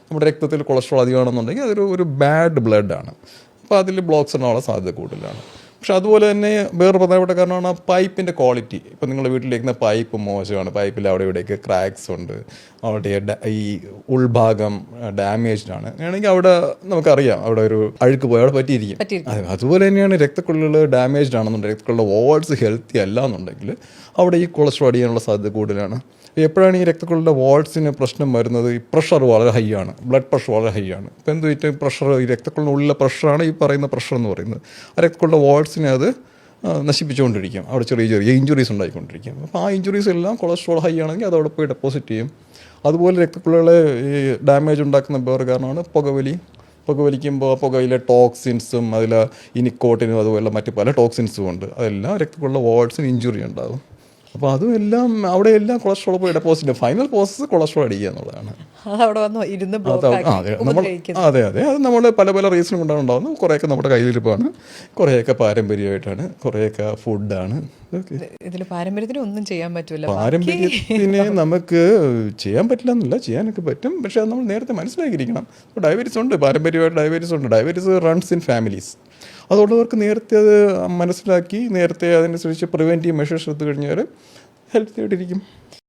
നമ്മുടെ രക്തത്തിൽ കൊളസ്ട്രോൾ അധികമാണെന്നുണ്ടെങ്കിൽ അതൊരു ബാഡ് ബ്ലഡാണ്. അപ്പോൾ അതിൽ ബ്ലോക്ക്സ് ഉണ്ടാവാനുള്ള സാധ്യത കൂടുതലാണ്. പക്ഷെ അതുപോലെ തന്നെ വേറെ പ്രധാനപ്പെട്ട കാരണമാണ് പൈപ്പിൻ്റെ ക്വാളിറ്റി. ഇപ്പോൾ നിങ്ങളുടെ വീട്ടിലിരിക്കുന്ന പൈപ്പ് മോശമാണ്, പൈപ്പിൽ അവിടെ ഇവിടെയൊക്കെ ക്രാക്സ് ഉണ്ട്, അവിടെ ഈ ഉൾഭാഗം ഡാമേജ്ഡ് ആണ് ആണെങ്കിൽ അവിടെ നമുക്കറിയാം അവിടെ ഒരു അഴുക്ക് പോയി അവിടെ പറ്റിയിരിക്കും. അതുപോലെ തന്നെയാണ് രക്തക്കുഴലുകൾ ഡാമേജ്ഡ് ആണെന്നുണ്ടെങ്കിൽ, രക്തക്കുഴലുള്ള വാൾസ് ഹെൽത്തി അല്ല എന്നുണ്ടെങ്കിൽ അവിടെ ഈ കൊളസ്ട്രോൾ അടിയാനുള്ള സാധ്യത കൂടുതലാണ്. എപ്പോഴാണ് ഈ രക്തക്കുഴലിൻ്റെ വാൾസിന് പ്രശ്നം വരുന്നത്? ഈ പ്രഷർ വളരെ ഹൈ ആണ്, ബ്ലഡ് പ്രഷർ വളരെ ഹൈ ആണ്. ഇപ്പോൾ എന്ത് വെച്ചാൽ പ്രഷർ, ഈ രക്തക്കുഴലിനുള്ളിലെ പ്രഷറാണ് ഈ പറയുന്ന പ്രഷർ എന്ന് പറയുന്നത്. ആ രക്തക്കുഴലിൻ്റെ വാൾസിനെ അത് നശിപ്പിച്ചുകൊണ്ടിരിക്കും, അവിടെ ചെറിയ ചെറിയ ഇഞ്ചുറീസ് ഉണ്ടായിക്കൊണ്ടിരിക്കും. അപ്പോൾ ആ ഇഞ്ചുറീസ് എല്ലാം കൊളസ്ട്രോൾ ഹൈ ആണെങ്കിൽ അതവിടെ പോയി ഡെപ്പോസിറ്റ് ചെയ്യും. അതുപോലെ രക്തക്കുഴലുകളെ ഈ ഡാമേജ് ഉണ്ടാക്കുന്ന വേറെ കാരണമാണ് പുകവലി. പുകവലിക്കുമ്പോൾ പുകയിലെ ടോക്സിൻസും അതിൽ ഈ നിക്കോട്ടിനും അതുപോലെ മറ്റ് പല ടോക്സിൻസും ഉണ്ട്. അതെല്ലാം രക്തക്കുഴലിലെ വാൾസിന് ഇഞ്ചുറി ഉണ്ടാകും. അപ്പോൾ അതും എല്ലാം അവിടെ എല്ലാം കൊളസ്ട്രോൾ പോയി ഡെപ്പോസിറ്റ്, ഫൈനൽ പ്രോസസ്സ് കൊളസ്ട്രോൾ അടിക്കുക എന്നുള്ളതാണ്. അതെ അത് നമ്മൾ പല റീസൺ കൊണ്ടാണ് ഉണ്ടാകുന്നത്. കുറേയൊക്കെ നമ്മുടെ കയ്യിലിരിപ്പാണ്, കുറേയൊക്കെ പാരമ്പര്യമായിട്ടാണ്, കുറേയൊക്കെ ഫുഡാണ്. ഇതിൽ പാരമ്പര്യത്തിന് ഒന്നും ചെയ്യാൻ പറ്റില്ല. പാരമ്പര്യത്തിന് നമുക്ക് ചെയ്യാൻ പറ്റില്ല എന്നല്ല, ചെയ്യാനൊക്കെ പറ്റും. പക്ഷേ അത് നമ്മൾ നേരത്തെ മനസ്സിലാക്കിയിരിക്കണം. ഇപ്പോൾ ഡയബറ്റീസ് ഉണ്ട്, പാരമ്പര്യമായിട്ട് ഡയബറ്റീസ് ഉണ്ട്. Diabetes runs in families. അതുള്ളവർക്ക് നേരത്തെ അത് മനസ്സിലാക്കി നേരത്തെ അതനുസരിച്ച് പ്രിവെൻറ്റീവ് മെഷേഴ്സ് എടുത്തു കഴിഞ്ഞാൽ ഹെൽത്തി ആയിട്ടിരിക്കും.